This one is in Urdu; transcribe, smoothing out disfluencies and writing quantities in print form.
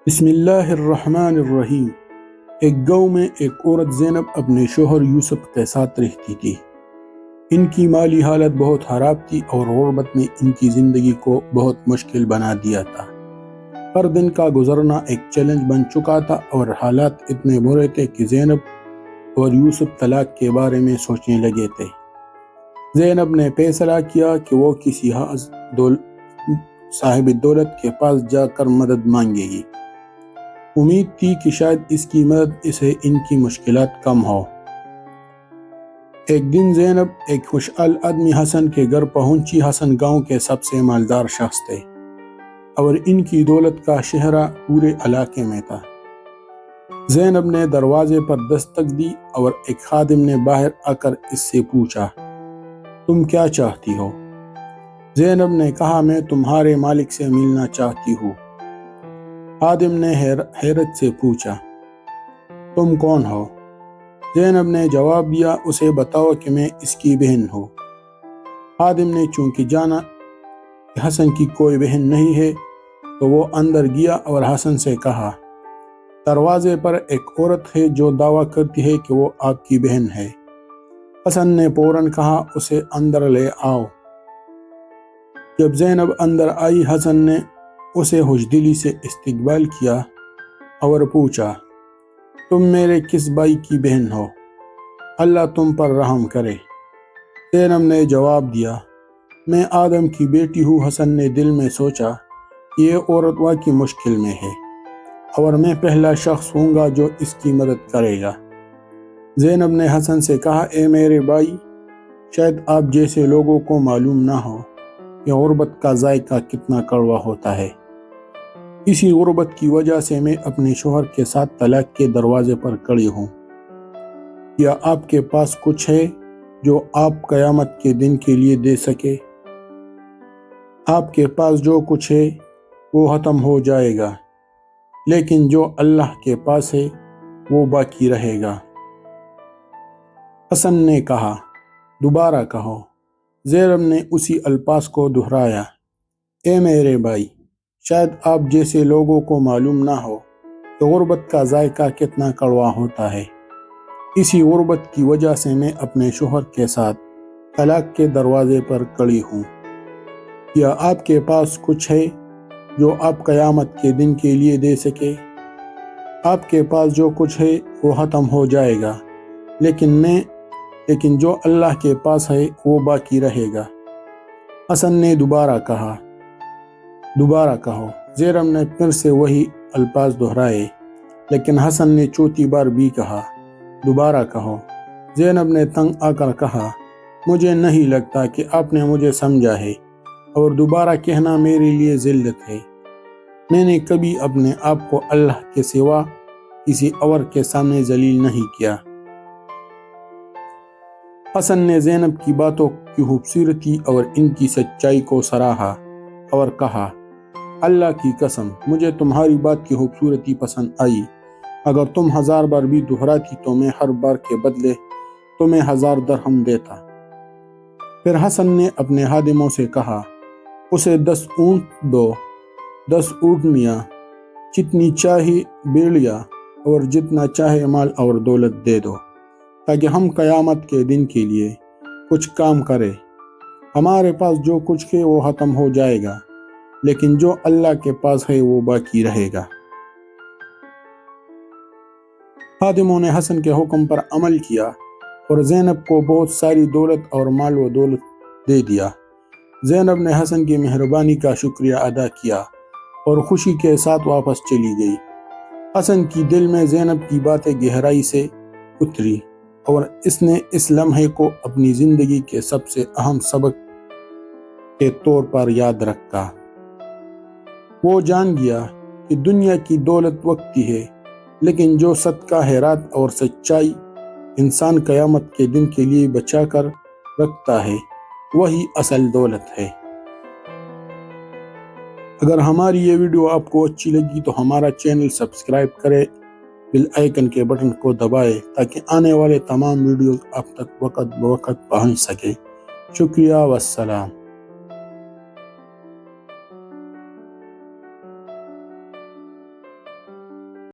بسم اللہ الرحمن الرحیم۔ ایک گاؤں میں ایک عورت زینب اپنے شوہر یوسف کے ساتھ رہتی تھی۔ ان کی مالی حالت بہت خراب تھی اور غربت نے ان کی زندگی کو بہت مشکل بنا دیا تھا۔ ہر دن کا گزرنا ایک چیلنج بن چکا تھا اور حالات اتنے برے تھے کہ زینب اور یوسف طلاق کے بارے میں سوچنے لگے تھے۔ زینب نے فیصلہ کیا کہ وہ کسی صاحب دولت کے پاس جا کر مدد مانگے گی۔ امید تھی کہ شاید اس کی مدد سے ان کی مشکلات کم ہو۔ ایک دن زینب ایک خوشحال آدمی حسن کے گھر پہنچی۔ حسن گاؤں کے سب سے مالدار شخص تھے اور ان کی دولت کا شہرہ پورے علاقے میں تھا۔ زینب نے دروازے پر دستک دی اور ایک خادم نے باہر آ کر اس سے پوچھا، تم کیا چاہتی ہو؟ زینب نے کہا، میں تمہارے مالک سے ملنا چاہتی ہوں۔ خادم نے حیرت سے پوچھا، تم کون ہو؟ زینب نے جواب دیا، اسے بتاؤ کہ میں اس کی بہن ہوں۔ خادم نے چونکہ جانا کہ حسن کی کوئی بہن نہیں ہے تو وہ اندر گیا اور حسن سے کہا، دروازے پر ایک عورت ہے جو دعویٰ کرتی ہے کہ وہ آپ کی بہن ہے۔ حسن نے فوراً کہا، اسے اندر لے آؤ۔ جب زینب اندر آئی، حسن نے اسے خوشدلی سے استقبال کیا اور پوچھا، تم میرے کس بھائی کی بہن ہو؟ اللہ تم پر رحم کرے۔ زینب نے جواب دیا، میں آدم کی بیٹی ہوں۔ حسن نے دل میں سوچا کہ یہ عورت واقعی مشکل میں ہے اور میں پہلا شخص ہوں گا جو اس کی مدد کرے گا۔ زینب نے حسن سے کہا، اے میرے بھائی، شاید آپ جیسے لوگوں کو معلوم نہ ہو کہ غربت کا ذائقہ کتنا کڑوا ہوتا ہے۔ اسی غربت کی وجہ سے میں اپنے شوہر کے ساتھ طلاق کے دروازے پر کھڑی ہوں۔ کیا آپ کے پاس کچھ ہے جو آپ قیامت کے دن کے لیے دے سکے؟ آپ کے پاس جو کچھ ہے وہ ختم ہو جائے گا، لیکن جو اللہ کے پاس ہے وہ باقی رہے گا۔ حسن نے کہا، دوبارہ کہو۔ زینب نے اسی الفاظ کو دہرایا، اے میرے بھائی، شاید آپ جیسے لوگوں کو معلوم نہ ہو کہ غربت کا ذائقہ کتنا کڑوا ہوتا ہے۔ اسی غربت کی وجہ سے میں اپنے شوہر کے ساتھ طلاق کے دروازے پر کھڑی ہوں۔ کیا آپ کے پاس کچھ ہے جو آپ قیامت کے دن کے لیے دے سکے؟ آپ کے پاس جو کچھ ہے وہ ختم ہو جائے گا، لیکن جو اللہ کے پاس ہے وہ باقی رہے گا۔ حسن نے دوبارہ کہو۔ زینب نے پھر سے وہی الفاظ دہرائے، لیکن حسن نے چوتھی بار بھی کہا، دوبارہ کہو۔ زینب نے تنگ آ کر کہا، مجھے نہیں لگتا کہ آپ نے مجھے سمجھا ہے اور دوبارہ کہنا میرے لیے ذلت ہے۔ میں نے کبھی اپنے آپ کو اللہ کے سوا کسی اور کے سامنے ذلیل نہیں کیا۔ حسن نے زینب کی باتوں کی خوبصورتی اور ان کی سچائی کو سراہا اور کہا، اللہ کی قسم، مجھے تمہاری بات کی خوبصورتی پسند آئی۔ اگر تم 1000 بار بھی دہراتی تو میں ہر بار کے بدلے تمہیں 1000 درہم دیتا۔ پھر حسن نے اپنے خادموں سے کہا، اسے 10 اونٹ دو، 10 اونٹنیاں، جتنی چاہے بیڑیاں اور جتنا چاہے مال اور دولت دے دو، تاکہ ہم قیامت کے دن کے لیے کچھ کام کریں۔ ہمارے پاس جو کچھ ہے وہ ختم ہو جائے گا، لیکن جو اللہ کے پاس ہے وہ باقی رہے گا۔ خادموں نے حسن کے حکم پر عمل کیا اور زینب کو بہت ساری دولت اور مال و دولت دے دیا۔ زینب نے حسن کی مہربانی کا شکریہ ادا کیا اور خوشی کے ساتھ واپس چلی گئی۔ حسن کی دل میں زینب کی باتیں گہرائی سے اتری اور اس نے اس لمحے کو اپنی زندگی کے سب سے اہم سبق کے طور پر یاد رکھا۔ وہ جان گیا کہ دنیا کی دولت وقتی ہے، لیکن جو صدقہ خیرات اور سچائی انسان قیامت کے دن کے لیے بچا کر رکھتا ہے وہی اصل دولت ہے۔ اگر ہماری یہ ویڈیو آپ کو اچھی لگی تو ہمارا چینل سبسکرائب کریں، بیل آئیکن کے بٹن کو دبائیں تاکہ آنے والے تمام ویڈیوز آپ تک وقت بوقت پہنچ سکے۔ شکریہ والسلام۔